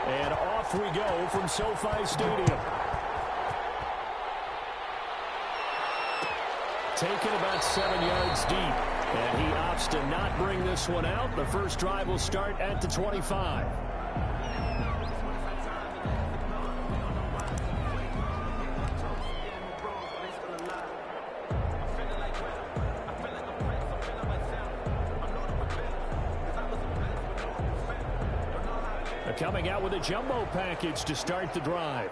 And off we go from SoFi Stadium. Taken about 7 yards deep. And he opts to not bring this one out. The first drive will start at the 25. They're coming out with a jumbo package to start the drive.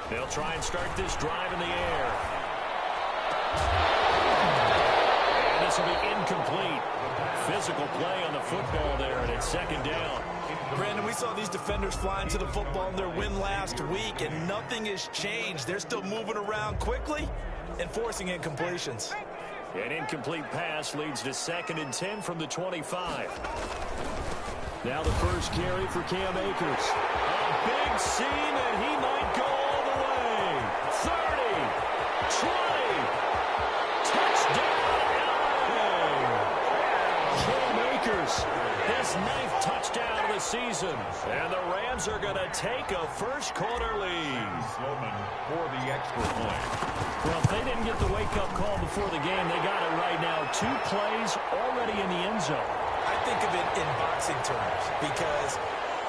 They'll try and start this drive in the air. And this will be incomplete. Physical play on the football there, and it's second down. Brandon, we saw these defenders flying to the football in their win last week, and nothing has changed. They're still moving around quickly and forcing incompletions. An incomplete pass leads to 2nd and 10 from the 25. Now the first carry for Cam Akers. A big seam, and he might go all the way. 30, 20, touchdown, LA! Cam Akers, his 9th touchdown of the season. And the Rams are going to take a first-quarter lead. Sloman for the extra point. Well, if they didn't get the wake-up call before the game, they got it right now. 2 plays already in the end zone. I think of it in boxing terms because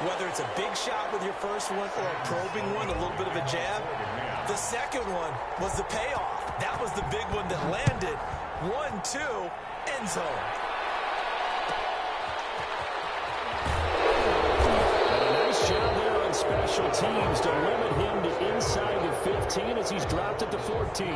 whether it's a big shot with your first one or a probing one, a little bit of a jab, the second one was the payoff. That was the big one that landed. 1-2, end zone. And a nice job there on special teams to limit him to inside the 15 as he's dropped at the 14.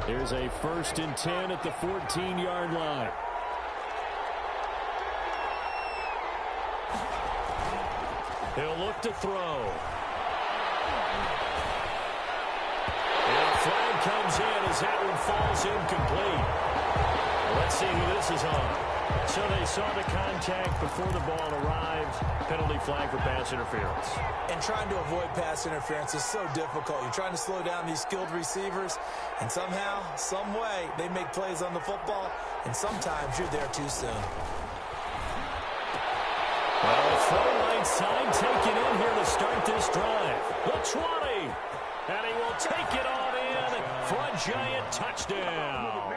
Here's a 1st and 10 at the 14-yard line. He'll look to throw. And a flag comes in as that one falls incomplete. Let's see who this is on. So they saw the contact before the ball arrived. Penalty flag for pass interference. And trying to avoid pass interference is so difficult. You're trying to slow down these skilled receivers, and somehow, some way, they make plays on the football, and sometimes you're there too soon. Well, throw right side taken in here to start this drive. The 20. And he will take it on in for a giant touchdown.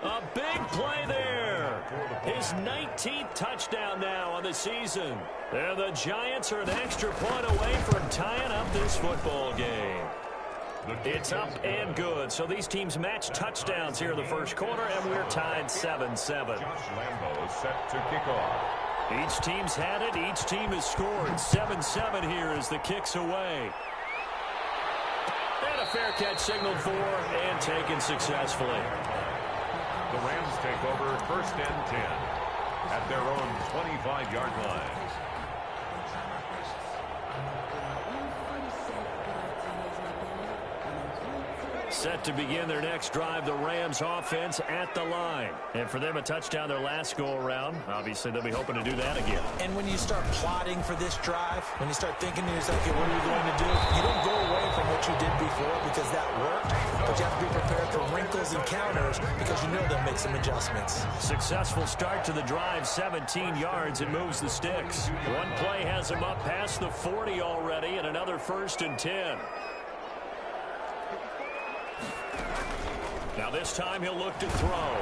A big play there. His 19th touchdown now on the season. And the Giants are an extra point away from tying up this football game. It's up and good. So these teams match touchdowns here in the first quarter, and we're tied 7-7. Josh Lambo is set to kick off. Each team's had it. Each team has scored. 7-7 here as the kick's away. And a fair catch signaled for and taken successfully. The Rams take over 1st and 10 at their own 25-yard line. Set to begin their next drive, the Rams offense at the line. And for them, a touchdown their last go-around. Obviously, they'll be hoping to do that again. And when you start plotting for this drive, when you start thinking to yourself, okay, what are we going to do? You don't go away from what you did before because that worked, but you have to be prepared for wrinkles and counters because you know they'll make some adjustments. Successful start to the drive, 17 yards, and moves the sticks. One play has him up past the 40 already, and another 1st and 10. Now this time he'll look to throw.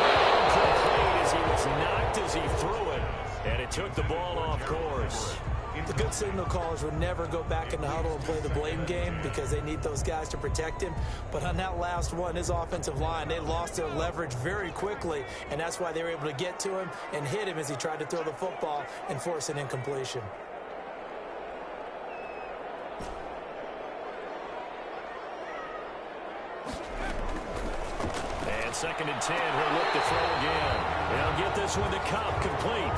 Incomplete as he was knocked as he threw it. And it took the ball off course. The good signal callers would never go back in the huddle and play the blame game because they need those guys to protect him. But on that last one, his offensive line, they lost their leverage very quickly. And that's why they were able to get to him and hit him as he tried to throw the football and force an incompletion. And 2nd and 10, he'll look to throw again. They'll get this one to Cobb complete.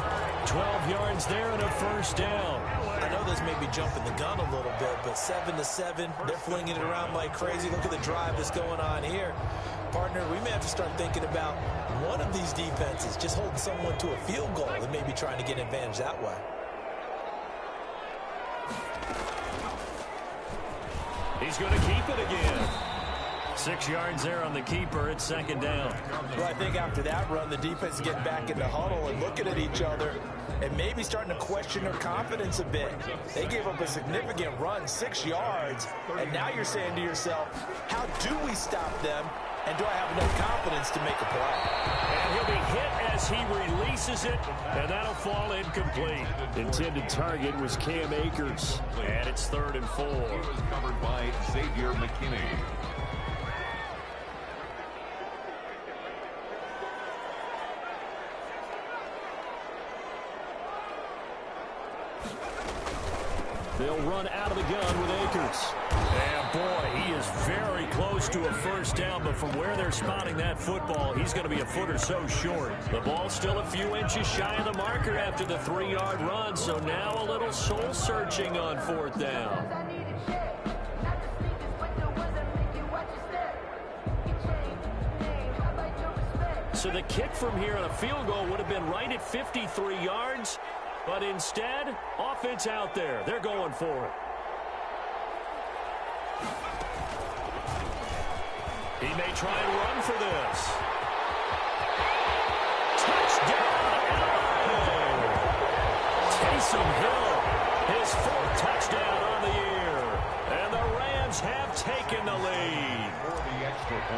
12 yards there and a first down. I know this may be jumping the gun a little bit, but 7-7, they're flinging it around like crazy. Look at the drive that's going on here. Partner, we may have to start thinking about one of these defenses just holding someone to a field goal and maybe trying to get an advantage that way. He's going to keep it again. 6 yards there on the keeper. It's second down. Well, I think after that run, the defense is getting back in the huddle and looking at each other and maybe starting to question their confidence a bit. They gave up a significant run, 6 yards, and now you're saying to yourself, how do we stop them, and do I have enough confidence to make a play? And he'll be hit as he releases it, and that'll fall incomplete. Intended target was Cam Akers, and it's 3rd and 4. It was covered by Xavier McKinney. They'll run out of the gun with Akers. And boy, he is very close to a first down, but from where they're spotting that football, he's going to be a foot or so short. The ball's still a few inches shy of the marker after the 3-yard run, so now a little soul-searching on 4th down. So the kick from here on a field goal would have been right at 53 yards. But instead, offense out there. They're going for it. He may try and run for this. Touchdown, LA! Taysom Hill, his 4th touchdown on the year. And the Rams have taken the lead.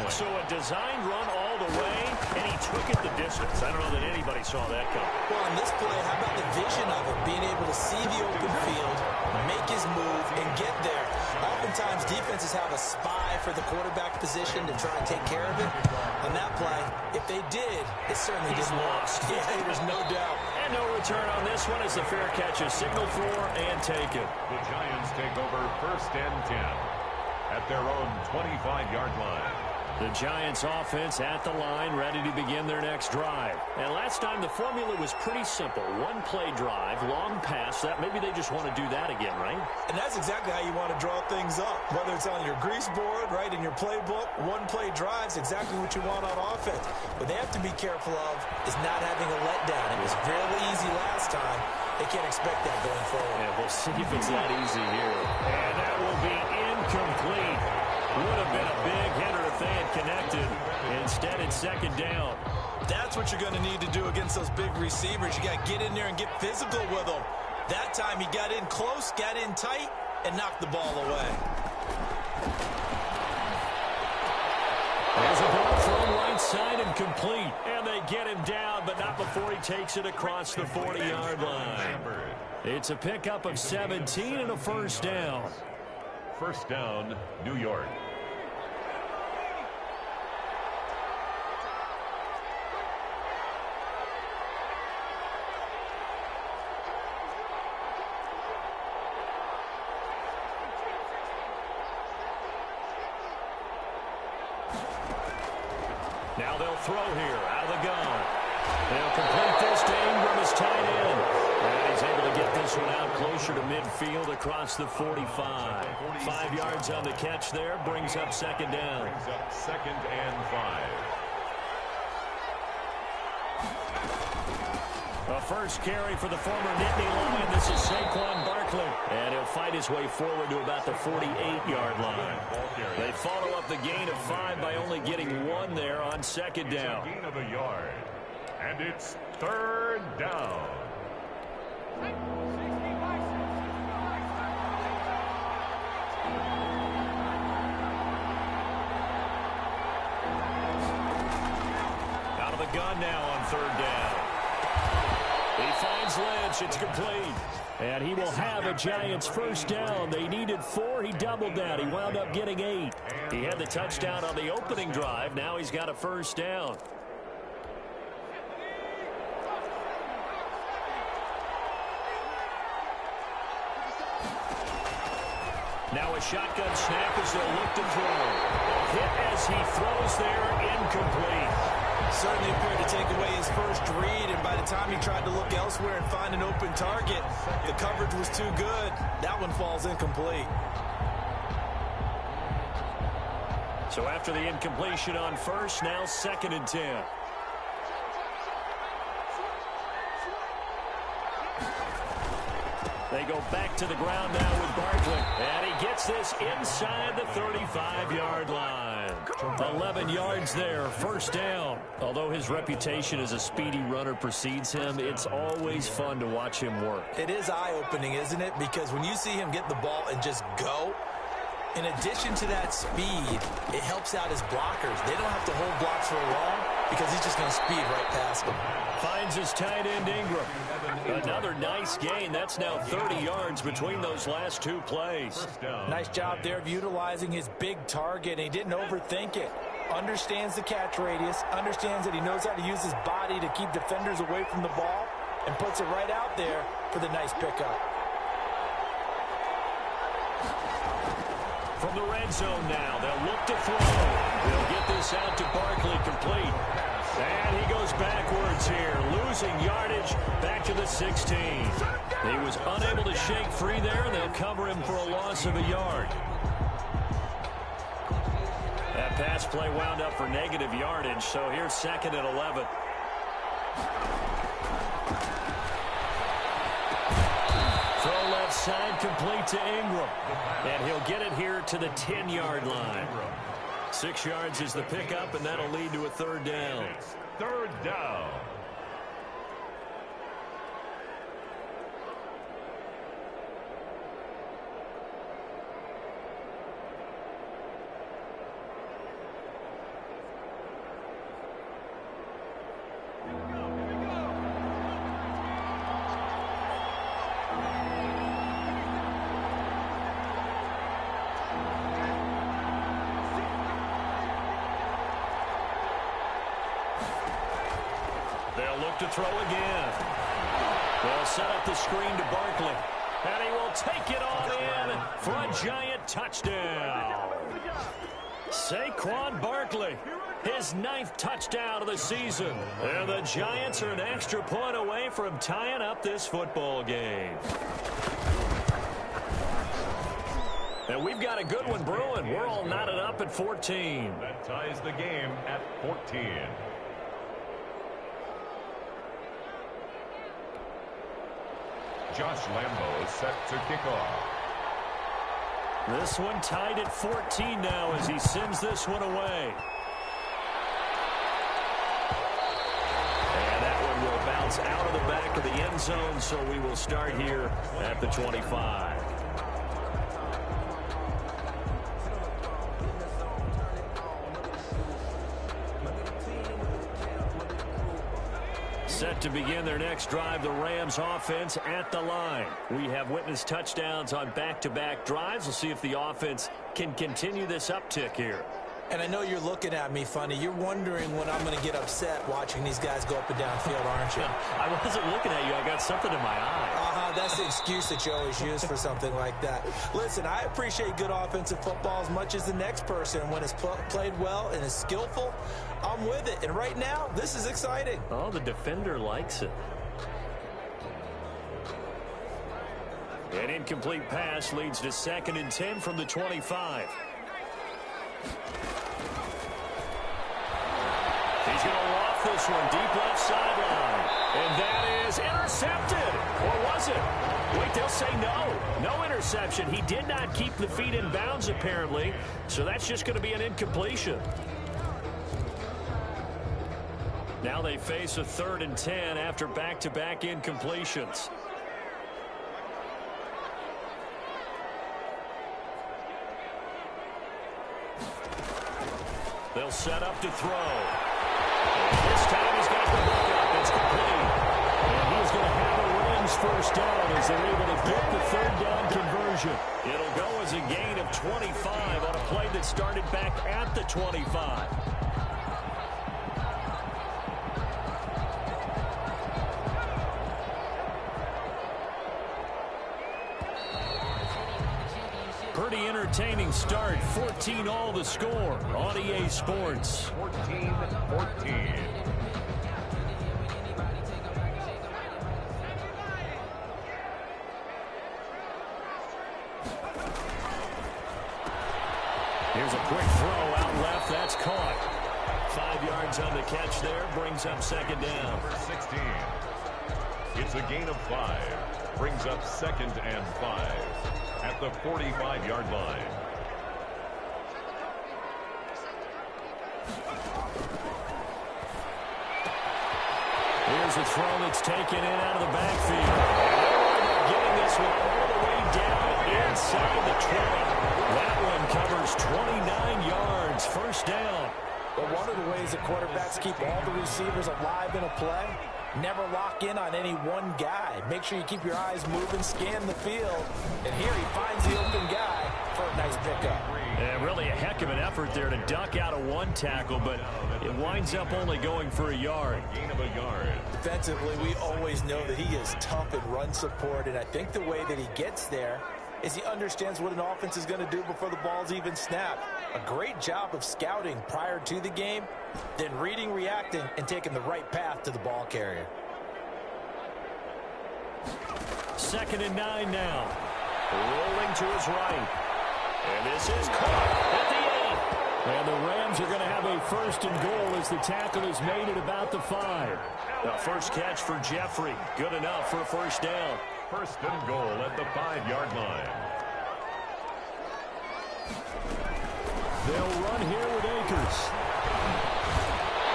So a designed run all the way, and he took it the distance. I don't know that anybody saw that coming. Well, on this play, how about the vision of it? Being able to see the open field, make his move, and get there. Oftentimes, defenses have a spy for the quarterback position to try and take care of it. On that play, if they did, it certainly didn't work. Yeah, there's no doubt. And no return on this one as the fair catch is signaled for and taken. The Giants take over 1st and 10 at their own 25-yard line. The Giants offense at the line, ready to begin their next drive. And last time the formula was pretty simple. 1-play drive, long pass. That maybe they just want to do that again, right? And that's exactly how you want to draw things up. Whether it's on your grease board, right, in your playbook, 1-play drives, exactly what you want on offense. What they have to be careful of is not having a letdown. It was fairly easy last time. They can't expect that going forward. Yeah, we'll see if it's that easy here. And that will be incomplete. Would have been a big hitter if they had connected. Instead, it's second down. That's what you're going to need to do against those big receivers. You got to get in there and get physical with them. That time he got in close, got in tight, and knocked the ball away. There's a ball thrown right side and complete. And they get him down, but not before he takes it across the 40-yard line. It's a pickup of 17 and a first down. First down, New York. Now they'll throw here out of the gun. They'll complete this to Ingram as tight end. And he's able to get this one out closer to midfield across the 45. 5 yards on the catch there, brings up second down. Brings up 2nd and 5. A first carry for the former Nittany Lion. This is Saquon Barkley. And he'll fight his way forward to about the 48-yard line. They follow up the gain of 5 by only getting 1 there on second down. Gain of a yard. And it's 3rd down. Out of the gun now on 3rd down. He finds Lynch. It's complete. And he will have a Giants first down. They needed 4. He doubled that. He wound up getting 8. He had the touchdown on the opening drive. Now he's got a first down. Now a shotgun snap as they'll look to throw. Hit as he throws there, incomplete. Certainly appeared to take away his first read, and by the time he tried to look elsewhere and find an open target, the coverage was too good. That one falls incomplete. So after the incompletion on first, now 2nd and 10. They go back to the ground now with Barkley. And he gets this inside the 35-yard line. 11 yards there, 1st down. Although his reputation as a speedy runner precedes him, it's always fun to watch him work. It is eye-opening, isn't it? Because when you see him get the ball and just go, in addition to that speed, it helps out his blockers. They don't have to hold blocks for long because he's just going to speed right past them. Finds his tight end Ingram. Another nice gain. That's now 30 yards between those last 2 plays. Nice job there of utilizing his big target. He didn't overthink it. Understands the catch radius. Understands that he knows how to use his body to keep defenders away from the ball. And puts it right out there for the nice pickup. From the red zone now, they'll look to throw. They'll get this out to Barkley, complete. And he goes backwards here, losing yardage back to the 16. He was unable to shake free there, and they'll cover him for a loss of a yard. That pass play wound up for negative yardage, so here's 2nd and 11. Throw left side, complete to Ingram. And he'll get it here to the 10-yard line. 6 yards is the pickup, and that'll lead to a 3rd down. 3rd down. They'll look to throw again. They'll set up the screen to Barkley. And he will take it on in for a giant touchdown. Saquon Barkley, his 9th touchdown of the season. And the Giants are an extra point away from tying up this football game. And we've got a good one brewing. We're all knotted up at 14. That ties the game at 14. Josh Lambo is set to kick off. This one tied at 14 now as he sends this one away. And that one will bounce out of the back of the end zone, so we will start here at the 25. Set to begin their next drive, the Rams offense at the line. We have witnessed touchdowns on back-to-back drives. We'll see if the offense can continue this uptick here. And I know you're looking at me funny. You're wondering when I'm going to get upset watching these guys go up and down field, aren't you? I wasn't looking at you. I got something in my eye. That's the excuse that you always use for something like that. Listen, I appreciate good offensive football as much as the next person. When it's played well and is skillful, I'm with it. And right now, this is exciting. Oh, the defender likes it. An incomplete pass leads to 2nd and 10 from the 25. He's going to loft this one deep left sideline. And that is intercepted. Or was it? Wait, they'll say no. No interception. He did not keep the feet in bounds, apparently. So that's just going to be an incompletion. Now they face a 3rd and 10 after back-to-back incompletions. They'll set up to throw. And this time he's got the hook up. It's complete. And he's going to have a Rams first down as they're able to get the 3rd down conversion. It'll go as a gain of 25 on a play that started back at the 25. Pretty entertaining start. 14-all the score on EA Sports. 14-14. Here's a quick throw out left. That's caught. 5 yards on the catch there. Brings up second down. Number 16. It's a gain of 5. Brings up 2nd and 5 at the 45-yard line. Here's a throw that's taken in out of the backfield. Getting this one all the way down inside the 20. That one covers 29 yards. First down. But one of the ways that quarterbacks keep all the receivers alive in a play, never lock in on any one guy. Make sure you keep your eyes moving, scan the field. And here he finds the open guy for a nice pickup. Yeah, really a heck of an effort there to duck out of one tackle, but it winds up only going for a yard. Gain of a yard. Defensively, we always know that he is tough in run support, and I think the way that he gets there is he understands what an offense is going to do before the ball's even snapped. A great job of scouting prior to the game, then reading, reacting, and taking the right path to the ball carrier. 2nd and 9 now. Rolling to his right. And this is caught at the 8. And the Rams are going to have a 1st and goal as the tackle is made at about the 5. The first catch for Jeffrey. Good enough for a first down. 1st and goal at the 5-yard line. They'll run here with Akers.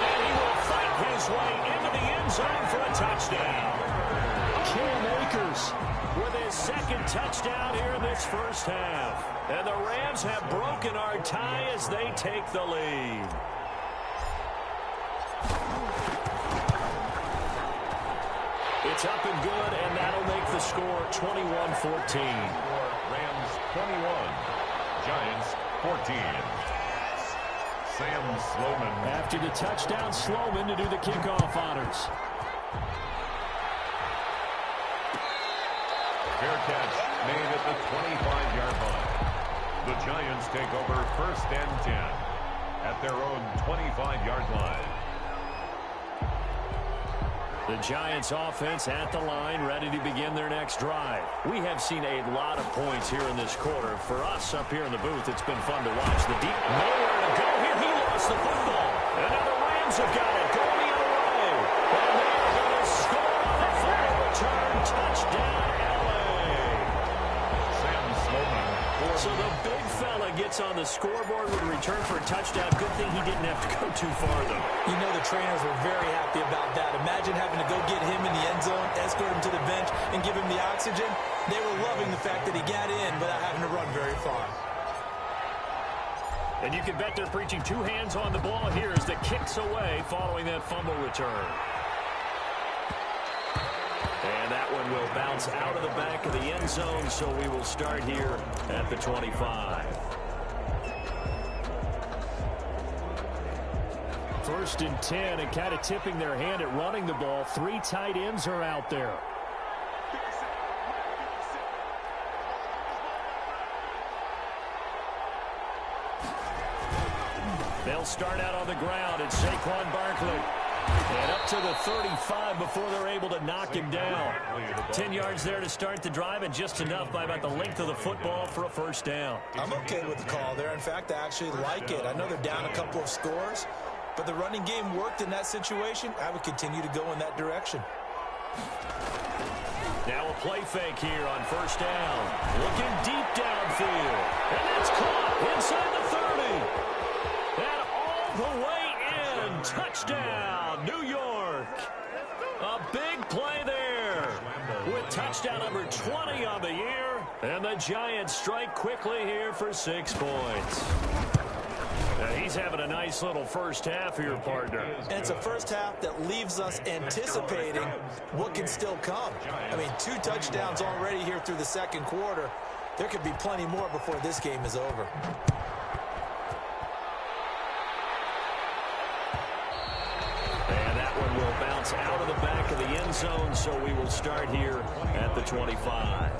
And he will fight his way into the end zone for a touchdown. Cam Akers with his 2nd touchdown here in this first half. And the Rams have broken our tie as they take the lead. It's up and good, and that'll make the score 21-14. Rams 21, Giants 14. Sam Sloman. After the touchdown, Sloman to do the kickoff honors. Fair catch made at the 25-yard line. The Giants take over 1st and 10 at their own 25-yard line. The Giants offense at the line, ready to begin their next drive. We have seen a lot of points here in this quarter. For us up here in the booth, it's been fun to watch. The deep, nowhere to go here. He lost the football. And now the Rams have got it going the other way. And they're going to score on the final return. Touchdown, LA. Sam Sloman. So the big fella gets on the scoreboard with a return for a touchdown. Good thing he didn't have to go too far, though. You know the trainers were very happy about that. Imagine having to go get him in the end zone, escort him to the bench, and give him the oxygen. They were loving the fact that he got in without having to run very far. And you can bet they're preaching 2 hands on the ball here as the kick's away following that fumble return. And that one will bounce out of the back of the end zone, so we will start here at the 25. 1st and 10, and kind of tipping their hand at running the ball. 3 tight ends are out there. They'll start out on the ground. It's Saquon Barkley. And up to the 35 before they're able to knock him down. 10 yards there to start the drive, and just enough by about the length of the football for a first down. I'm okay with the call there. In fact, I actually like it. I know they're down a couple of scores, but the running game worked in that situation. I would continue to go in that direction. Now a play fake here on first down. Looking deep downfield. And that's caught inside the 30. And all the way in. Touchdown, New York. A big play there with touchdown number 20 on the year. And the Giants strike quickly here for 6 points. He's having a nice little first half here, partner. And it's a first half that leaves us anticipating what can still come. I mean, 2 touchdowns already here through the 2nd quarter. There could be plenty more before this game is over. And that one will bounce out of the back of the end zone, so we will start here at the 25.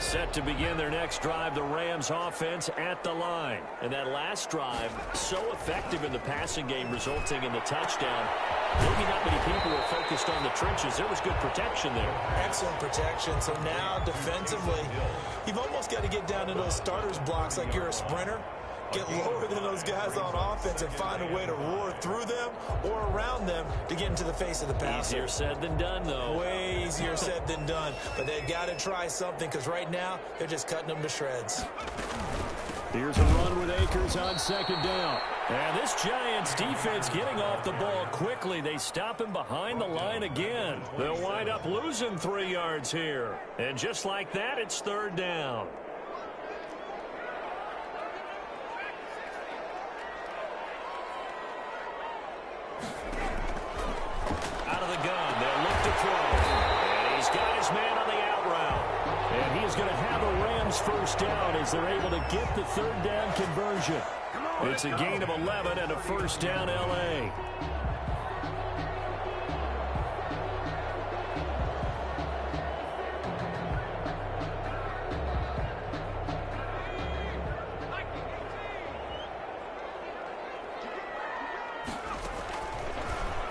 Set to begin their next drive, the Rams offense at the line. And that last drive, so effective in the passing game, resulting in the touchdown. Maybe not many people were focused on the trenches. There was good protection there. Excellent protection. So now defensively, you've almost got to get down to those starters blocks like you're a sprinter. Get lower than those guys on offense and find a way to roar through them or around them to get into the face of the passer. Easier said than done, though. Way easier said than done. But they've got to try something because right now they're just cutting them to shreds. Here's a run with Akers on second down. And this Giants defense getting off the ball quickly. They stop him behind the line again. They'll wind up losing 3 yards here. And just like that, it's third down. Out of the gun, they'll look to throw. And he's got his man on the out route. And he's going to have a Rams first down as they're able to get the third down conversion. It's a gain of 11 and a first down, L.A.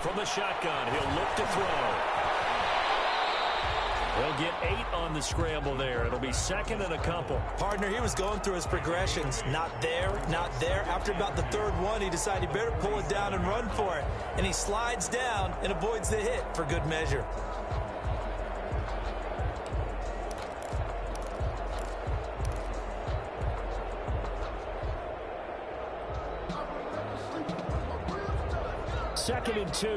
From the shotgun, he'll look to throw. He'll get 8 on the scramble there. It'll be second and a couple. Partner, he was going through his progressions. Not there, not there. After about the third one, he decided he better pull it down and run for it. And he slides down and avoids the hit for good measure. Second and 2.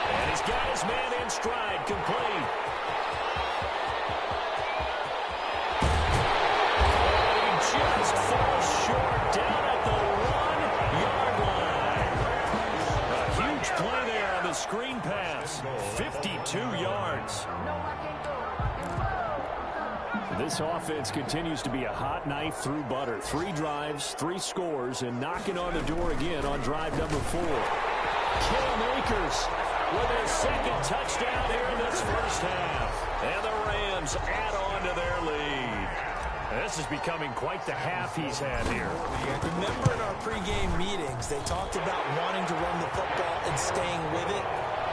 And he's got his man in stride, complete. And he just falls short down at the 1-yard line. A huge play there on the screen pass. 52 yards. This offense continues to be a hot knife through butter. 3 drives, 3 scores, and knocking on the door again on drive number 4. Cam Akers with his second touchdown here in this first half. And the Rams add on to their lead. This is becoming quite the half he's had here. Remember in our pregame meetings, they talked about wanting to run the football and staying with it.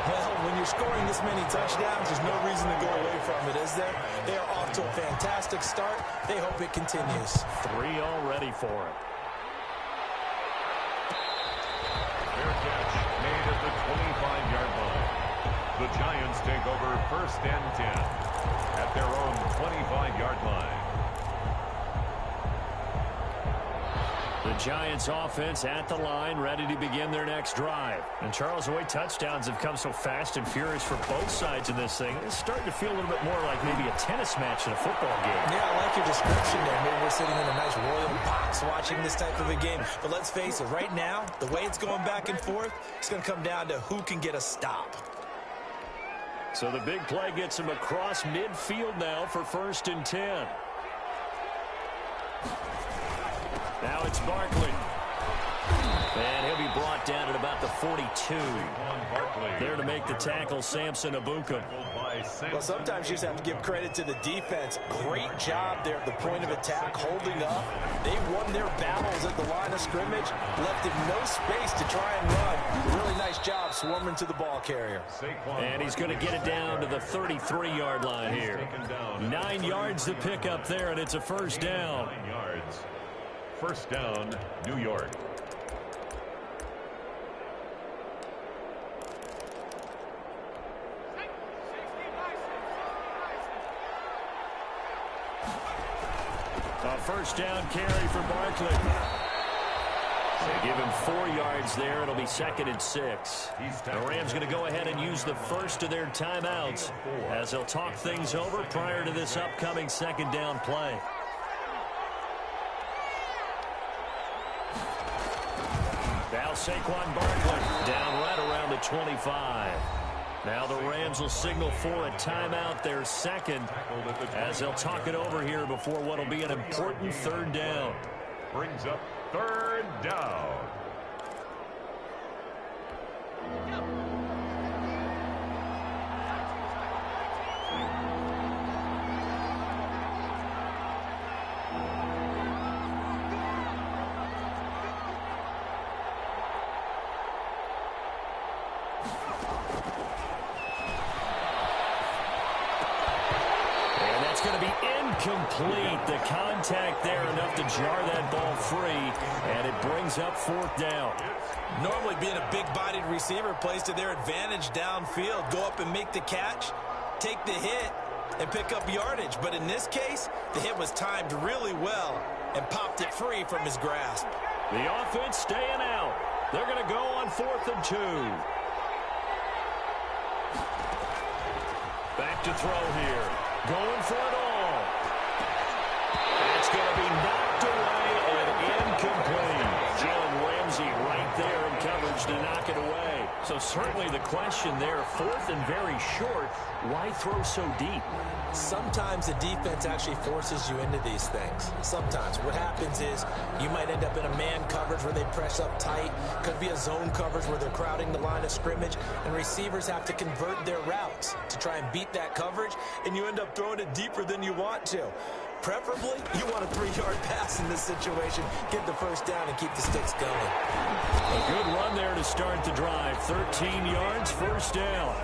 Well, when you're scoring this many touchdowns, there's no reason to go away from it, is there? They are off to a fantastic start. They hope it continues. 3 already for him. Fair catch made at the 25-yard line. The Giants take over first and 10 at their own 25-yard line. The Giants offense at the line, ready to begin their next drive. And Charles, the way touchdowns have come so fast and furious for both sides in this thing, it's starting to feel a little bit more like maybe a tennis match in a football game. Yeah, I like your description there. Maybe we're sitting in a nice royal box watching this type of a game. But let's face it, right now, the way it's going back and forth, it's going to come down to who can get a stop. So the big play gets him across midfield now for first and 10. Now it's Barkley. And he'll be brought down at about the 42. There to make the tackle, Samson Abuka. Well, sometimes you just have to give credit to the defense. Great job there at the point of attack, holding up. They won their battles at the line of scrimmage, left him no space to try and run. Really nice job swarming to the ball carrier. And he's going to get it down to the 33-yard line here. 9 yards to pick up there, and it's a first down. 9 yards. First down, New York. A first down carry for Barkley. They give him 4 yards there. It'll be second and 6. The Rams going to go ahead and use the first of their timeouts as they'll talk things over prior to this upcoming second down play. Now Saquon Barkley down right around the 25. Now the Rams will signal for a timeout, their second, as they'll talk it over here before what will be an important third down. Brings up third down. going to be incomplete. The contact there enough to jar that ball free, and it brings up 4th down. Normally being a big-bodied receiver plays to their advantage downfield. Go up and make the catch, take the hit, and pick up yardage. But in this case, the hit was timed really well and popped it free from his grasp. The offense staying out. They're going to go on 4th and 2. Back to throw here. Going for it all. It's going to be knocked away and incomplete. Jalen Ramsey right there in coverage to knock it away. So certainly the question there, 4th and very short, why throw so deep? Sometimes the defense actually forces you into these things. Sometimes. What happens is you might end up in a man coverage where they press up tight. Could be a zone coverage where they're crowding the line of scrimmage, and receivers have to convert their routes to try and beat that coverage, and you end up throwing it deeper than you want to. Preferably, you want a 3-yard pass in this situation. Get the first down and keep the sticks going. A good run there to start the drive. 13 yards, 1st down.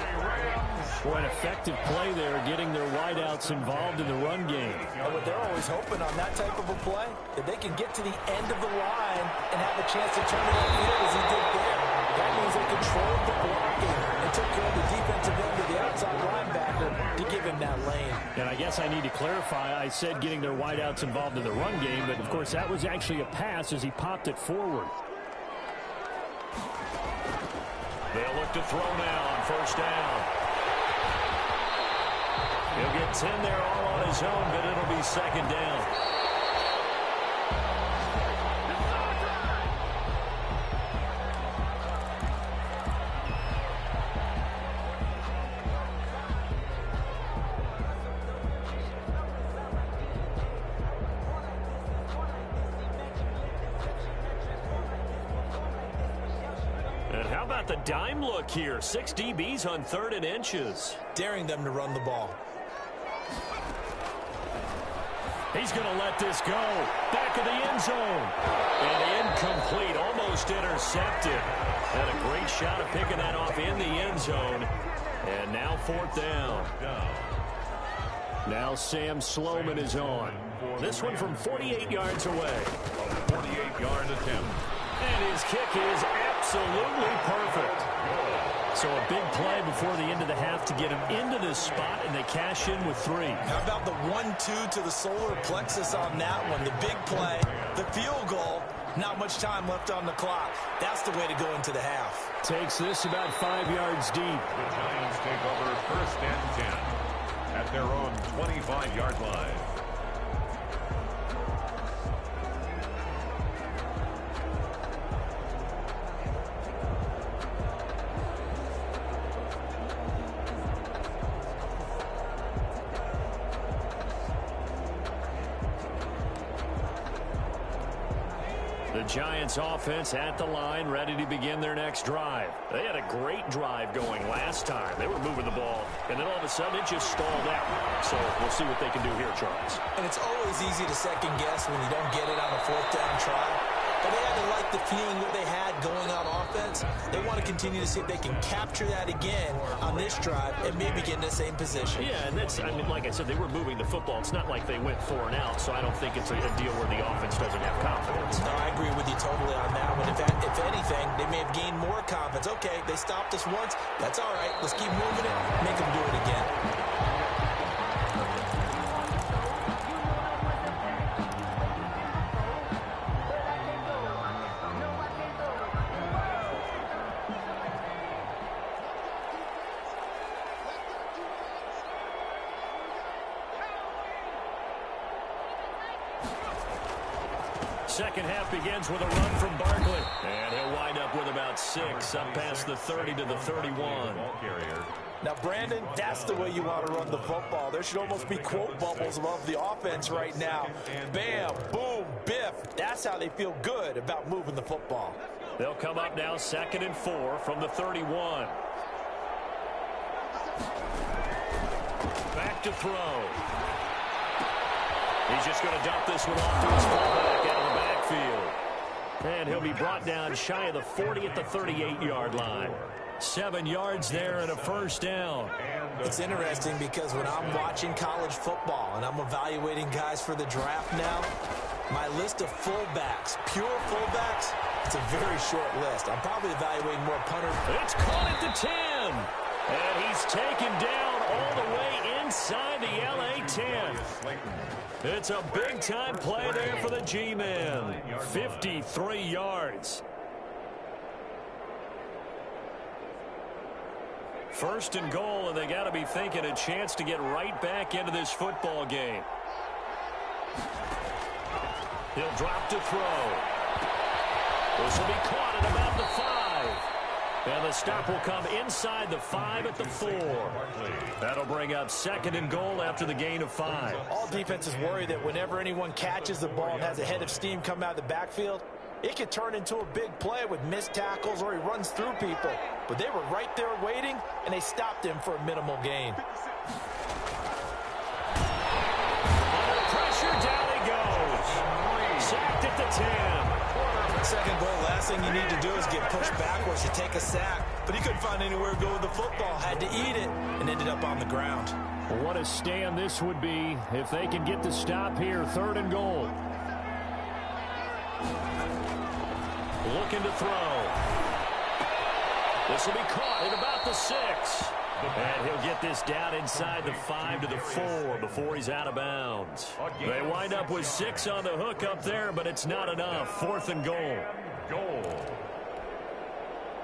Boy, an effective play there, getting their wideouts involved in the run game. And what they're always hoping on that type of a play, that they can get to the end of the line and have a chance to turn it upfield as he did there. That means they controlled the blocking and took care of the defensive end of the outside linebacker to give him that lane. And I guess I need to clarify, I said getting their wideouts involved in the run game, but of course that was actually a pass as he popped it forward. They'll look to throw now on 1st down. He'll get 10 there all on his own, but it'll be 2nd down. And how about the dime look here? 6 DBs on 3rd and inches. Daring them to run the ball. He's going to let this go. Back of the end zone. And incomplete, almost intercepted. And a great shot of picking that off in the end zone. And now 4th down. Now Sam Sloman is on. This one from 48 yards away. A 48-yard attempt. And his kick is absolutely perfect. So a big play before the end of the half to get him into this spot, and they cash in with 3. How about the 1-2 to the solar plexus on that one? The big play, the field goal, not much time left on the clock. That's the way to go into the half. Takes this about 5 yards deep. The Giants take over 1st and 10 at their own 25-yard line. The Giants offense at the line, ready to begin their next drive. They had a great drive going last time. They were moving the ball, and then all of a sudden it just stalled out. So we'll see what they can do here, Charles. And it's always easy to second guess when you don't get it on a 4th down try. But they had to like the feeling that they had going on offense. They want to continue to see if they can capture that again on this drive and maybe get in the same position. Yeah, and that's, I mean, like I said, they were moving the football. It's not like they went 4 and out, so I don't think it's a deal where the offense doesn't have confidence. No, I agree with you totally on that one. If anything, they may have gained more confidence. Okay, they stopped us once. That's all right. Let's keep moving it. Make them do it again. Second half begins with a run from Barkley. And he'll wind up with about 6 up past the 30 to the 31. Ball carrier. Now, Brandon, that's the way you want to run the football. There should almost be quote bubbles above the offense right now. Bam, boom, biff. That's how they feel good about moving the football. They'll come up now 2nd and 4 from the 31. Back to throw. He's just going to dump this one off to his fullback out of the backfield. And he'll be brought down shy of the 40 at the 38-yard line. 7 yards there and a first down. It's interesting because when I'm watching college football and I'm evaluating guys for the draft now, my list of fullbacks, pure fullbacks, it's a very short list. I'm probably evaluating more punters. It's caught at the 10. And he's taken down all the way inside the LA 10. It's a big-time play there for the G-Men. 53 yards. First and goal, and they got to be thinking a chance to get right back into this football game. He'll drop to throw. This will be caught at about the 5. And the stop will come inside the 5 at the 4. That'll bring up second and goal after the gain of 5. All defenses worry that whenever anyone catches the ball and has a head of steam come out of the backfield, it could turn into a big play with missed tackles or he runs through people. But they were right there waiting, and they stopped him for a minimal gain. Under pressure, down he goes. Sacked at the 10. Second goal, last thing you need to do is get pushed backwards to take a sack. But he couldn't find anywhere to go with the football. Had to eat it and ended up on the ground. What a stand this would be if they can get the stop here. Third and goal. Looking to throw. This will be caught at about the 6. And he'll get this down inside the 5 to the 4 before he's out of bounds. They wind up with 6 on the hook up there, but it's not enough. Fourth and goal.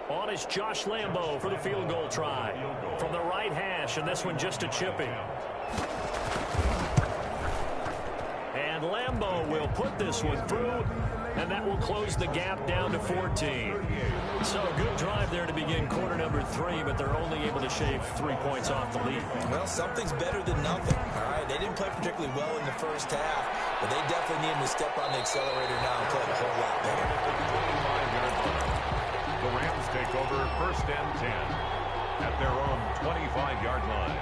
On is Josh Lambo for the field goal try. From the right hash, and this one just a chipping. And Lambo will put this one through, and that will close the gap down to 14. So a good drive there to begin quarter number 3, but they're only able to shave 3 points off the lead. Well, something's better than nothing. All right, they didn't play particularly well in the first half, but they definitely need to step on the accelerator now and play a whole lot better. The Rams take over first and 10 at their own 25-yard line.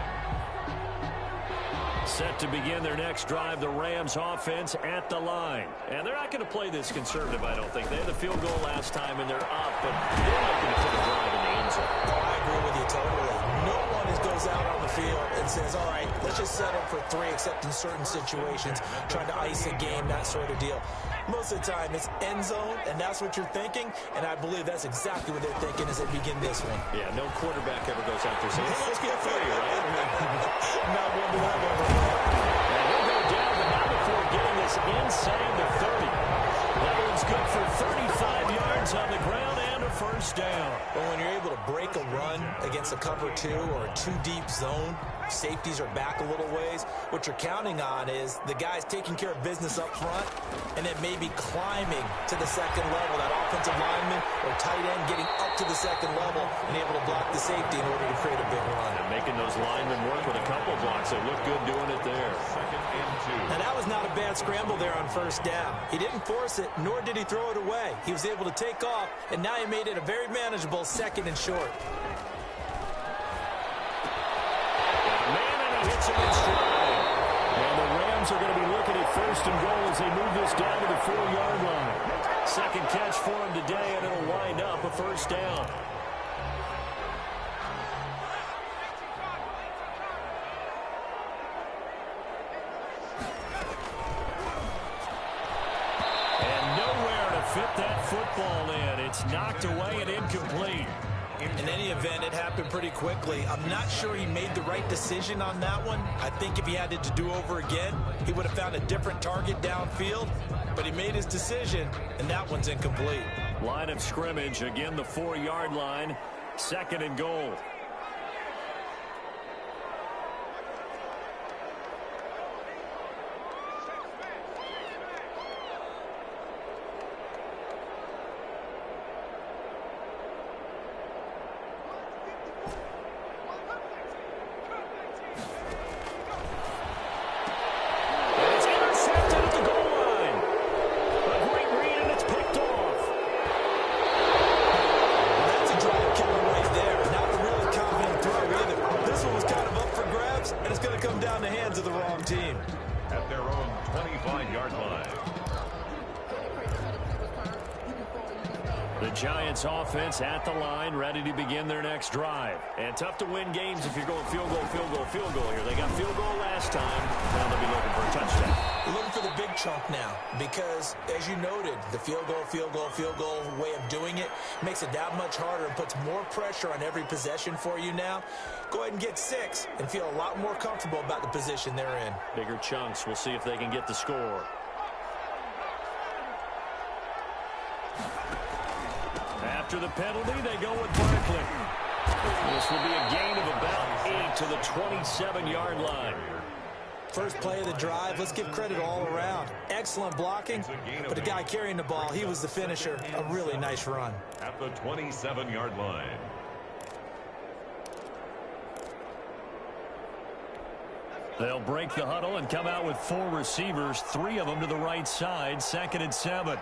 Set to begin their next drive, the Rams offense at the line. And they're not going to play this conservative, I don't think. They had the field goal last time, and they're up, but they're not going to put a drive in the end zone. Oh, I agree with you totally. No one goes out on the field and says, all right, let's just settle for 3, except in certain situations, trying to ice a game, that sort of deal. Most of the time, it's end zone, and that's what you're thinking, and I believe that's exactly what they're thinking as they begin this one. Yeah, no quarterback ever goes out there saying, hey, let's get 3, right? Not one that I've ever heard. And he'll go down, but not before getting this inside the 30. That one's good for 35 yards on the ground and a first down. Well, when you're able to break a run against a cover 2 or a 2-deep zone, safeties are back a little ways. What you're counting on is the guys taking care of business up front and then maybe climbing to the second level. That offensive lineman or tight end getting up to the second level and able to block the safety in order to create a big run. And making those linemen work with a couple blocks. They look good doing it there. Second and 2. Now, that was not a bad scramble there on first down. He didn't force it, nor did he throw it away. He was able to take off, and now he made it a very manageable second and short. Hits him in stride. And the Rams are going to be looking at first and goal as they move this down to the 4-yard line. Second catch for him today, and it'll wind up a first down. And nowhere to fit that football in. It's knocked away and incomplete. In any event, it happened pretty quickly. I'm not sure he made the right decision on that one. I think if he had it to do over again, he would have found a different target downfield. But he made his decision, and that one's incomplete. Line of scrimmage, again the 4-yard line. Second and goal. Giants offense at the line, ready to begin their next drive. And tough to win games if you're going field goal, field goal, field goal here. They got field goal last time. Now they'll be looking for a touchdown. You're looking for the big chunk now because, as you noted, the field goal, field goal, field goal way of doing it makes it that much harder and puts more pressure on every possession for you now. Go ahead and get 6 and feel a lot more comfortable about the position they're in. Bigger chunks. We'll see if they can get the score. After the penalty, they go with Barkley. This will be a gain of about 8 to the 27-yard line. First play of the drive, let's give credit all around. Excellent blocking, but the guy carrying the ball, he was the finisher. A really nice run. At the 27-yard line. They'll break the huddle and come out with 4 receivers, 3 of them to the right side, 2nd and 7.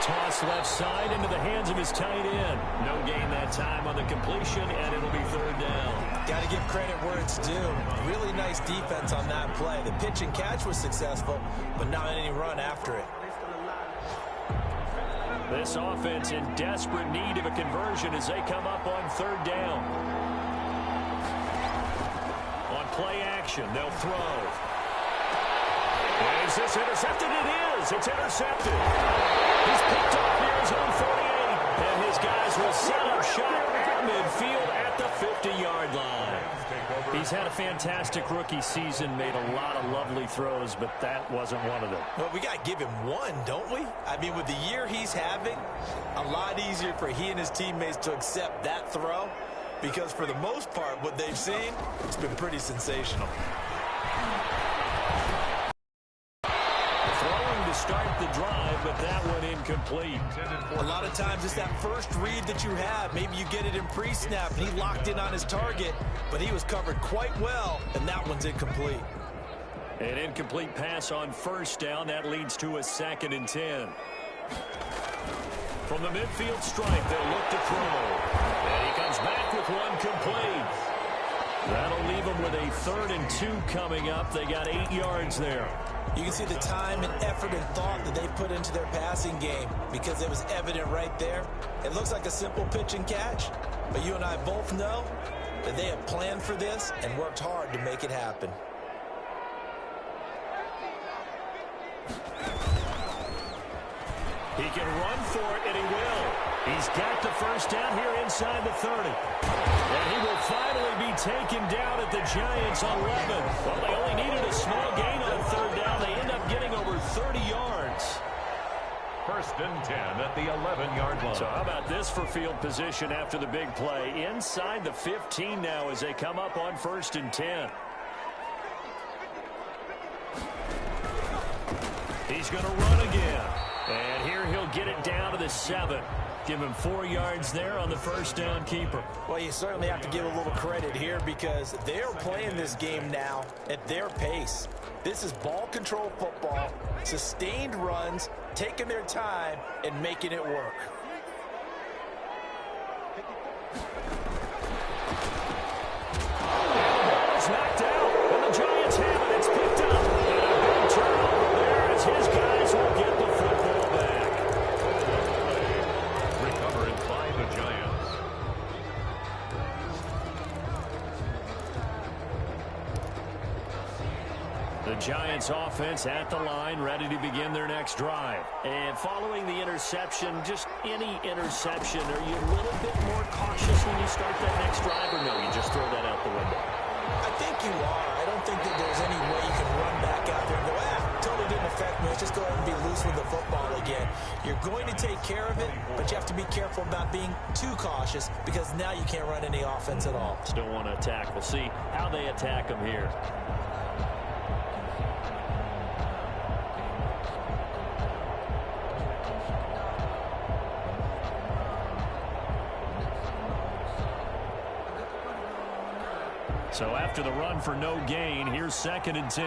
Toss left side into the hands of his tight end. No gain that time on the completion, and it'll be 3rd down. Got to give credit where it's due. Really nice defense on that play. The pitch and catch was successful, but not any run after it. This offense in desperate need of a conversion as they come up on 3rd down. On play action, they'll throw. Is this intercepted? It is. It's intercepted. He's picked off near his own 48. And his guys will set up shop at midfield at the 50-yard line. He's had a fantastic rookie season, made a lot of lovely throws, but that wasn't one of them. Well, we got to give him one, don't we? I mean, with the year he's having, a lot easier for he and his teammates to accept that throw because for the most part, what they've seen, it's been pretty sensational. Start the drive, but that one incomplete. A lot of times it's that first read that you have. Maybe you get it in pre-snap, and he locked in on his target, but he was covered quite well, and that one's incomplete. An incomplete pass on 1st down. That leads to a 2nd and 10. From the midfield stripe, they'll look to throw. And he comes back with one complete. That'll leave them with a 3rd and 2 coming up. They got 8 yards there. You can see the time and effort and thought that they put into their passing game because it was evident right there. It looks like a simple pitch and catch, but you and I both know that they have planned for this and worked hard to make it happen. He can run for it, and he will. He's got the 1st down here inside the 30. And he will finally be taken down at the Giants 11. Well, they only needed a small gain on 3rd down. They end up getting over 30 yards. 1st and 10 at the 11-yard line. So how about this for field position after the big play? Inside the 15 now as they come up on 1st and 10. He's going to run again. And here he'll get it down to the 7. Give him 4 yards there on the 1st down keeper. Well, you certainly have to give a little credit here because they're playing this game now at their pace. This is ball control football, sustained runs, taking their time, and making it work. It's knocked out, and the Giants have it. It's picked up. And a big turnover there as his guys will get the football back. Recovered by the Giants. The Giants offense at the line, ready to begin their next drive. And following the interception, just any interception, are you a little bit more cautious when you start that next drive, or no, you just throw that out the window? I think you are. I don't think that there's any way you can run back out there and go, totally didn't affect me. Let's just go ahead and be loose with the football again. You're going to take care of it, but you have to be careful about being too cautious because now you can't run any offense at all. Still want to attack. We'll see how they attack them here. So after the run for no gain, here's 2nd and 10.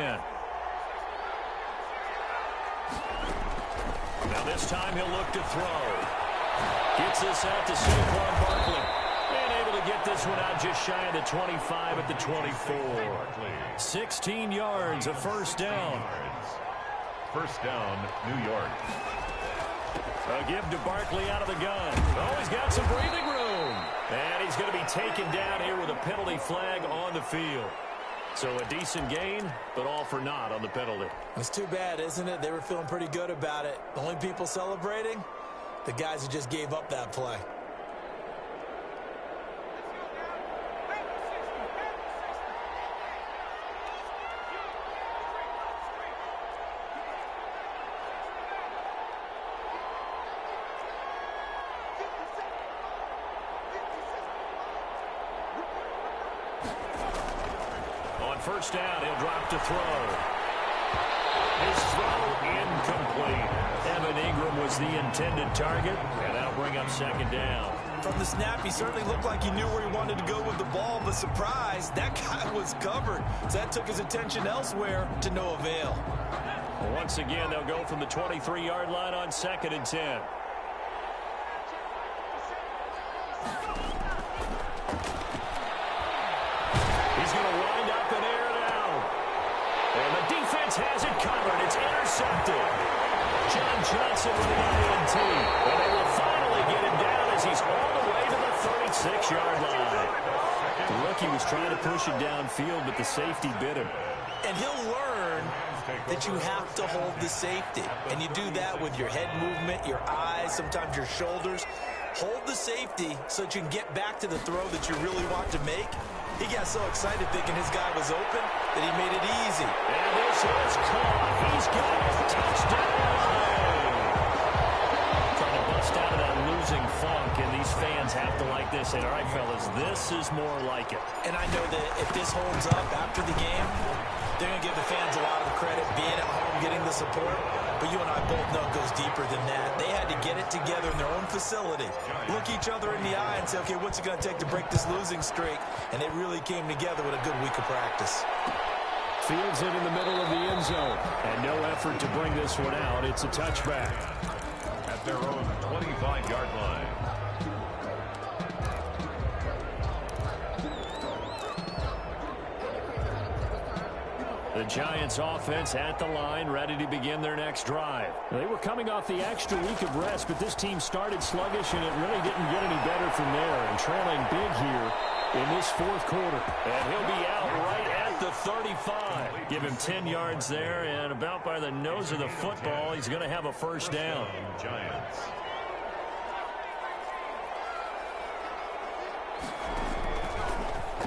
Now this time he'll look to throw. Gets this out to Saquon Barkley. And able to get this one out just shy of the 25 at the 24. 16 yards, a first down. First down, New York. A give to Barkley out of the gun. Oh, he's got some breathing room. And he's going to be taken down here with a penalty flag on the field. So a decent gain, but all for naught on the penalty. It's too bad, isn't it? They were feeling pretty good about it. The only people celebrating, the guys who just gave up that play. First down, he'll drop to throw. His throw incomplete. Evan Ingram was the intended target, and that'll bring up second down. From the snap, he certainly looked like he knew where he wanted to go with the ball, but surprise, that guy was covered. So that took his attention elsewhere to no avail. Well, once again, they'll go from the 23-yard line on 2nd and 10. Has it covered. It's intercepted. John Johnson with the INT. And they will finally get him down as he's all the way to the 36-yard line. The rookie was trying to push it downfield, but the safety bit him. And he'll learn that you have to hold the safety. And you do that with your head movement, your eyes, sometimes your shoulders. Hold the safety so that you can get back to the throw that you really want to make. He got so excited thinking his guy was open that he made it easy. And this is caught. He's got it. Touchdown. Trying to bust out of that losing funk, and these fans have to like this. And, all right, fellas, this is more like it. And I know that if this holds up after the game, they're going to give the fans a lot of the credit being at home, getting the support. But you and I both know it goes deeper than that. They had to get it together in their own facility, look each other in the eye and say, okay, what's it going to take to break this losing streak? And they really came together with a good week of practice. Fields it in the middle of the end zone. And no effort to bring this one out. It's a touchback. At their own 25-yard line. The Giants offense at the line, ready to begin their next drive. They were coming off the extra week of rest, but this team started sluggish, and it really didn't get any better from there. And trailing big here in this fourth quarter. And he'll be out right at the 35. Give him 10 yards there, and about by the nose of the football, he's going to have a first down. Giants.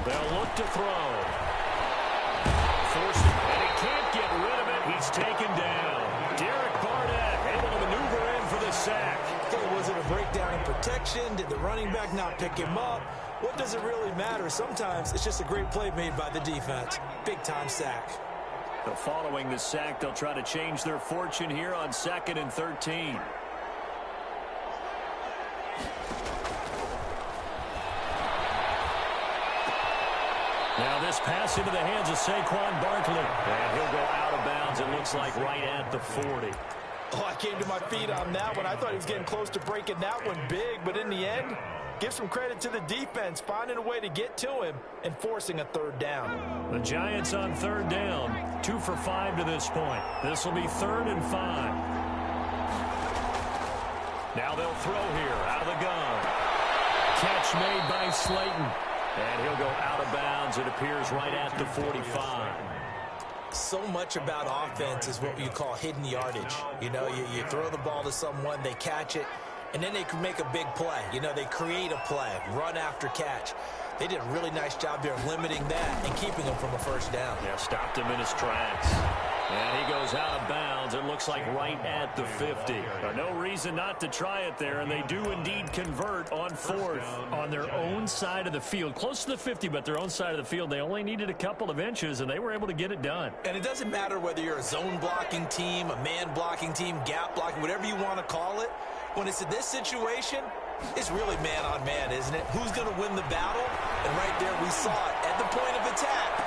They'll look to throw. Forced it, and he can't get rid of it. He's taken down. Derek Barnett able to maneuver in for the sack. Okay, was it a breakdown in protection? Did the running back not pick him up? What does it really matter? Sometimes it's just a great play made by the defense. Big-time sack. So following the sack, they'll try to change their fortune here on 2nd and 13. Now this pass into the hands of Saquon Barkley. And he'll go out of bounds, it looks like, right at the 40. Oh, I came to my feet on that one. I thought he was getting close to breaking that one big, but in the end, give some credit to the defense, finding a way to get to him and forcing a third down. The Giants on third down, 2 for 5 to this point. This will be 3rd and 5. Now they'll throw here out of the gun. Catch made by Slayton. And he'll go out of bounds, it appears, right at the 45. So much about offense is what you call hidden yardage. You know, you throw the ball to someone, they catch it, and then they can make a big play. You know, they create a play, run after catch. They did a really nice job there of limiting that and keeping him from a first down. Yeah, stopped him in his tracks. And he goes out of bounds, it looks like right at the 50. No reason not to try it there, and they do indeed convert on 4th on their own side of the field. Close to the 50, but their own side of the field. They only needed a couple of inches, and they were able to get it done. And it doesn't matter whether you're a zone blocking team, a man blocking team, gap blocking, whatever you want to call it. When it's in this situation, it's really man-on-man, isn't it? Who's going to win the battle? And right there, we saw it at the point of attack.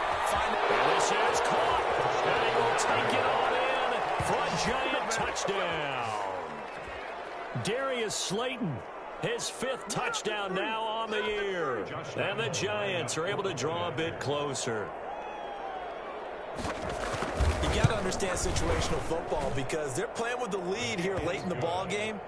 This is caught, and he will take it on in for a Giant touchdown. Darius Slayton His 5th touchdown now on the year. And the Giants are able to draw a bit closer. You got to understand situational football because they're playing with the lead here late in the ball game.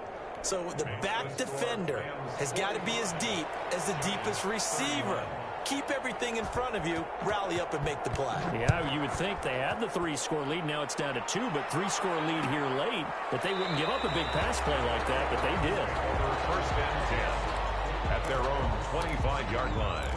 So the back defender has got to be as deep as the deepest receiver. Keep everything in front of you, rally up and make the play. Yeah, you would think they had the 3-score lead. Now it's down to 2, but 3-score lead here late, that they wouldn't give up a big pass play like that, but they did. Over first and 10 at their own 25-yard line.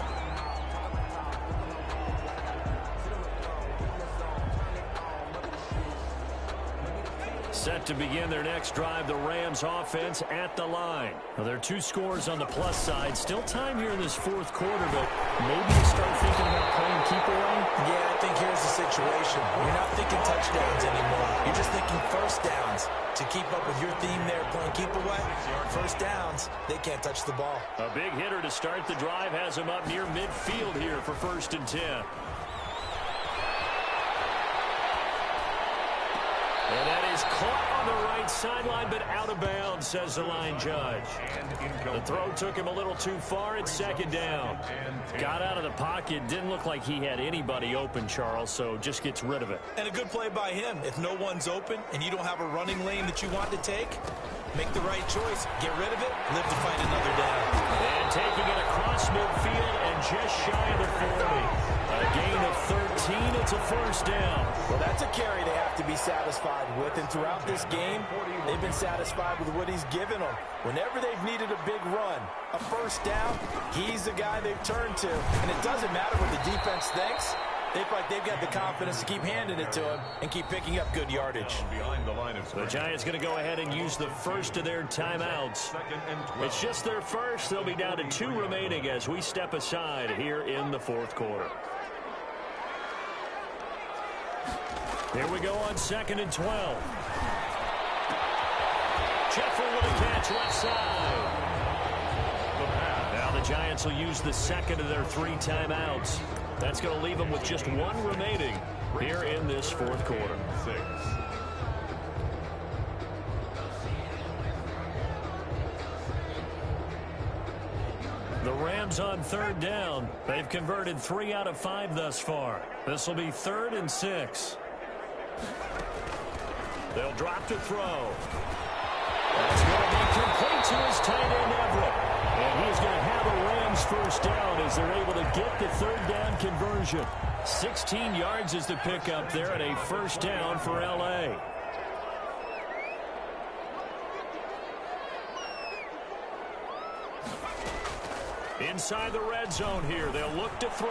Set to begin their next drive, the Rams offense at the line. Well, there are 2 scores on the plus side. Still time here in this 4th quarter, but maybe you start thinking about playing keep away? Yeah, I think here's the situation. You're not thinking touchdowns anymore. You're just thinking first downs. To keep up with your theme there, playing keep away, first downs, they can't touch the ball. A big hitter to start the drive has him up near midfield here for 1st and 10. And that is caught on the right sideline, but out of bounds, says the line judge. The throw took him a little too far. It's 2nd down. Got out of the pocket. Didn't look like he had anybody open, Charles, so just gets rid of it. And a good play by him. If no one's open and you don't have a running lane that you want to take, make the right choice. Get rid of it. Live to fight another down. And taking it across midfield and just shy of the 40. A gain of 13. It's a 1st down. Well, that's a carry they have to be satisfied with. And throughout this game, they've been satisfied with what he's given them. Whenever they've needed a big run, a 1st down, he's the guy they've turned to. And it doesn't matter what the defense thinks. They've got the confidence to keep handing it to him and keep picking up good yardage. The Giants going to go ahead and use the 1st of their timeouts. It's just their 1st. They'll be down to 2 remaining as we step aside here in the 4th quarter. Here we go on 2nd and 12. Jeffrey with a catch left side. Now the Giants will use the 2nd of their 3 timeouts. That's going to leave them with just 1 remaining here in this 4th quarter. The Rams on 3rd down. They've converted 3 out of 5 thus far. This will be 3rd and 6. They'll drop to throw. That's going to be complete to his tight end, Everett. And he's going to have a Rams 1st down as they're able to get the 3rd down conversion. 16 yards is the pickup there and a 1st down for L.A. Inside the red zone here. They'll look to throw.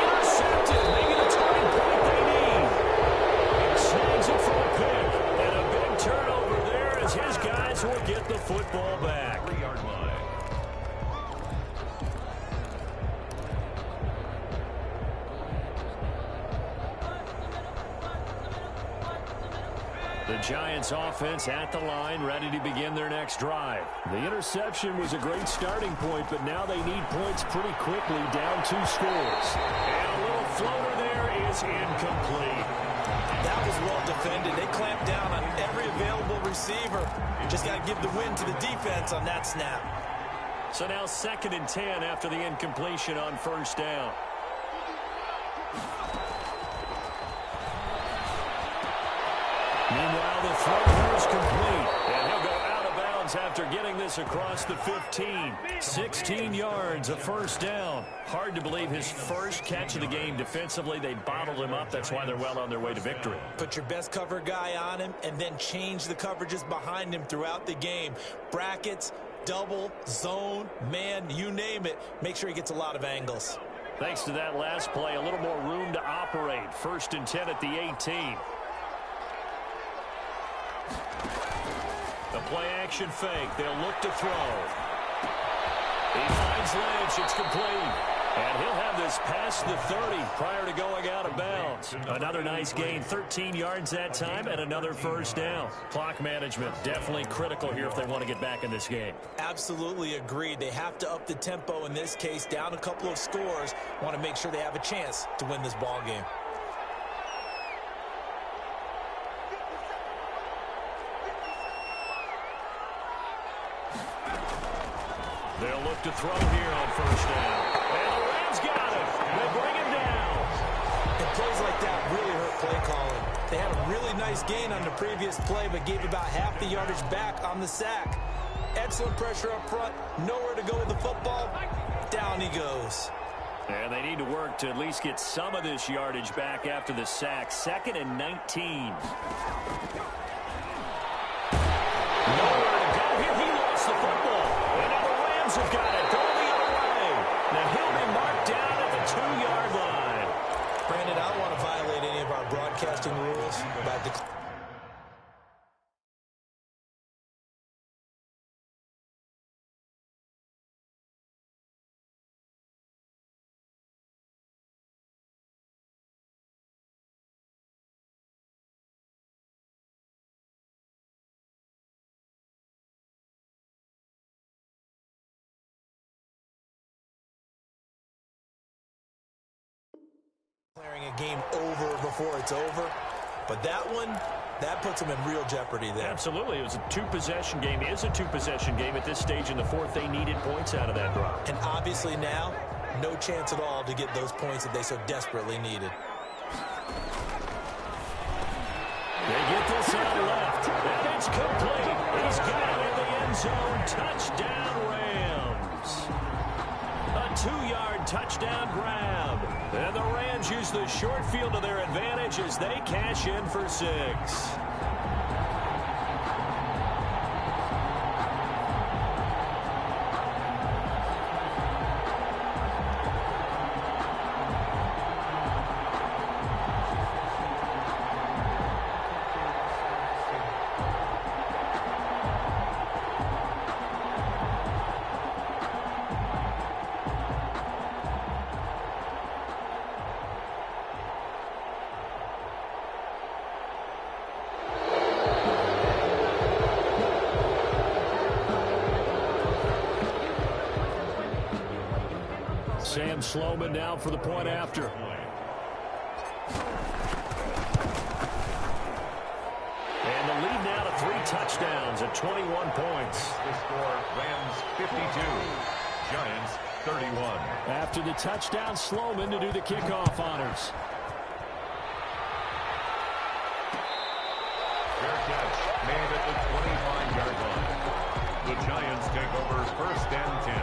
Intercepted, making a turning point they need. Snags it for a pick. And a big turnover there as his guys will get the football back. 3-yard line. The Giants offense at the line, ready to begin their next drive. The interception was a great starting point, but now they need points pretty quickly, down 2 scores. And a little floater there is incomplete. That was well defended. They clamped down on every available receiver. Just got to give the win to the defense on that snap. So now 2nd and 10 after the incompletion on 1st down. Meanwhile, the throw is complete, and he'll go out of bounds after getting this across the 15. 16 yards, a 1st down. Hard to believe his 1st catch of the game defensively. They bottled him up. That's why they're well on their way to victory. Put your best cover guy on him and then change the coverages behind him throughout the game. Brackets, double, zone, man, you name it. Make sure he gets a lot of angles. Thanks to that last play, a little more room to operate. 1st and 10 at the 18. The play-action fake. They'll look to throw. He finds Lynch. It's complete. And he'll have this past the 30 prior to going out of bounds. Another nice gain. 13 yards that time and another 1st down. Clock management definitely critical here if they want to get back in this game. Absolutely agreed. They have to up the tempo in this case. Down a couple of scores. Want to make sure they have a chance to win this ball game. look to throw here on first down. And the Rams got it. They bring him down. And plays like that really hurt play calling. They had a really nice gain on the previous play, but gave about half the yardage back on the sack. Excellent pressure up front. Nowhere to go with the football. Down he goes. And they need to work to at least get some of this yardage back after the sack. 2nd and 19. Nowhere to go here. He lost the football. And now the Rams have got it. Going the other way. Now he'll be marked down at the 2-yard line. Brandon, I don't want to violate any of our broadcasting rules about the... declaring a game over before it's over. But that one, that puts them in real jeopardy there. Absolutely. It was a two-possession game. It is a two-possession game at this stage in the fourth. They needed points out of that drive. And obviously now, no chance at all to get those points that they so desperately needed. They get this out left. And it's complete. He's got it in the end zone. Touchdown, Rams. A 2-yard touchdown grab. And the Rams use the short field to their advantage as they cash in for 6. Sam Sloman now for the point after. And the lead now to 3 touchdowns at 21 points. The score, Rams 52, Giants 31. After the touchdown, Sloman to do the kickoff honors. Fair catch made at the 25-yard line. The Giants take over 1st and 10.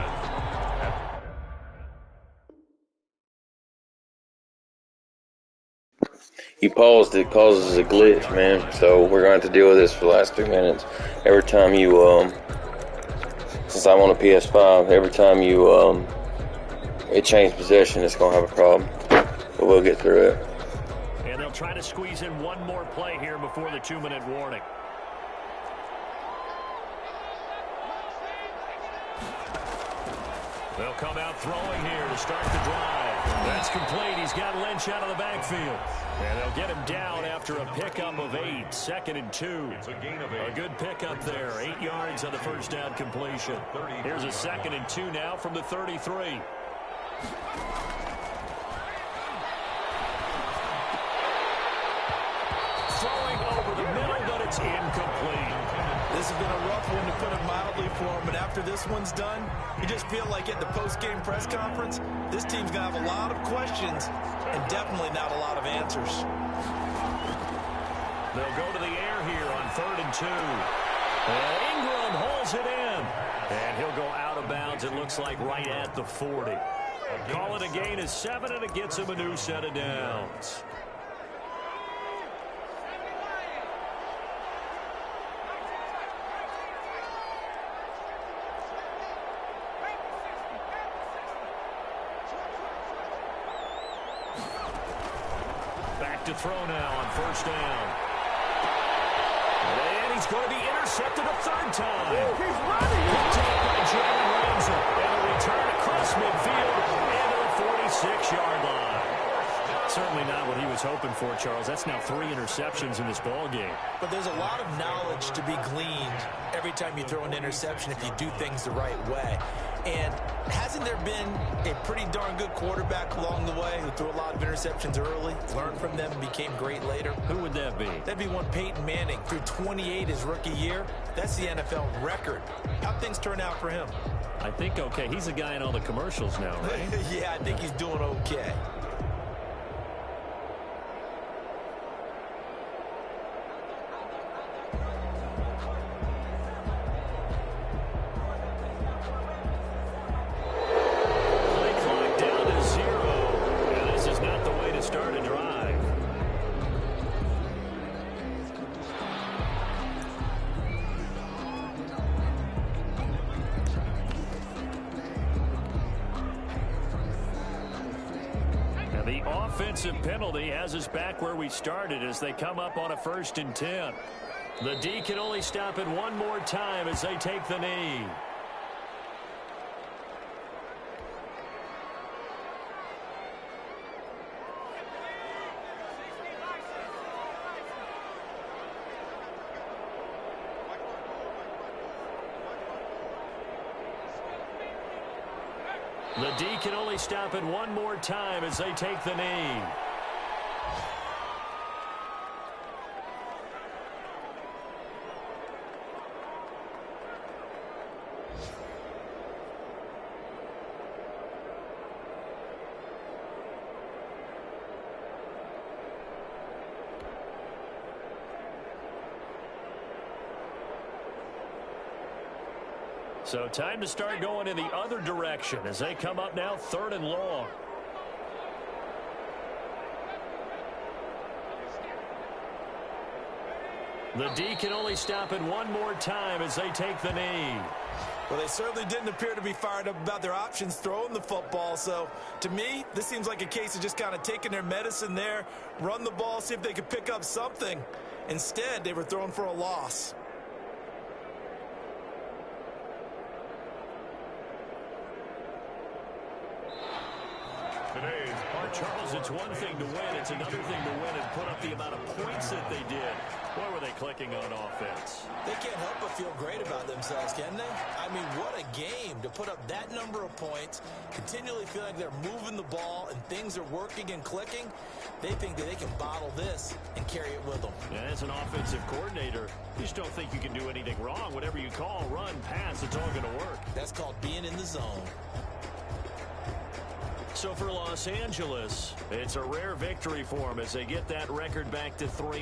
You paused, it causes a glitch, man. So we're going to have to deal with this for the last 2 minutes. Every time you, since I'm on a ps5, every time you, it changed possession, it's going to have a problem. But we'll get through it. And they'll try to squeeze in one more play here before the 2-minute warning. They'll come out throwing here to start the drive. That's complete. He's got Lynch out of the backfield. And they'll get him down after a pickup of 8. 2nd and 2. It's a gain of 8. A good pickup there. 8 yards on the first down completion. Here's a 2nd and 2 now from the 33. Throwing over the middle, but it's incomplete. This has been a rough one, to put it mildly, for him. But after this one's done, you just feel like at the post-game press conference, this team's going to have a lot of questions and definitely not a lot of answers. They'll go to the air here on 3rd and 2. And Ingram holds it in. And he'll go out of bounds, it looks like, right at the 40. Call it a gain of 7, and it gets him a new set of downs. To throw now on 1st down. And he's going to be intercepted a 3rd time. He's running. Picked up by Jalen Ramsey. And a return across midfield into the 46-yard line. Certainly not what he was hoping for, Charles. That's now 3 interceptions in this ball game. But there's a lot of knowledge to be gleaned every time you throw an interception if you do things the right way. And hasn't there been a pretty darn good quarterback along the way who threw a lot of interceptions early, learned from them, and became great later? Who would that be? That'd be one Peyton Manning. Threw 28 his rookie year. That's the NFL record. How'd things turn out for him? I think okay. He's a guy in all the commercials now, right? Yeah, I think he's doing okay. Play clock down to 0. And this is not the way to start a drive. The offensive penalty has us back where we started as they come up on a 1st and 10. The D can only stop it one more time as they take the knee. The D can only stop it one more time as they take the knee. So time to start going in the other direction as they come up now 3rd and long. The D can only stop it one more time as they take the knee. Well, they certainly didn't appear to be fired up about their options throwing the football. So, to me, this seems like a case of just kind of taking their medicine there, run the ball, see if they could pick up something. Instead, they were throwing for a loss. Charles, it's one thing to win. It's another thing to win and put up the amount of points that they did. What were they clicking on offense? They can't help but feel great about themselves, can they? I mean, what a game to put up that number of points, continually feel like they're moving the ball and things are working and clicking. They think that they can bottle this and carry it with them. Yeah, as an offensive coordinator, you just don't think you can do anything wrong. Whatever you call, run, pass, it's all going to work. That's called being in the zone. So for Los Angeles, it's a rare victory for them as they get that record back to 3.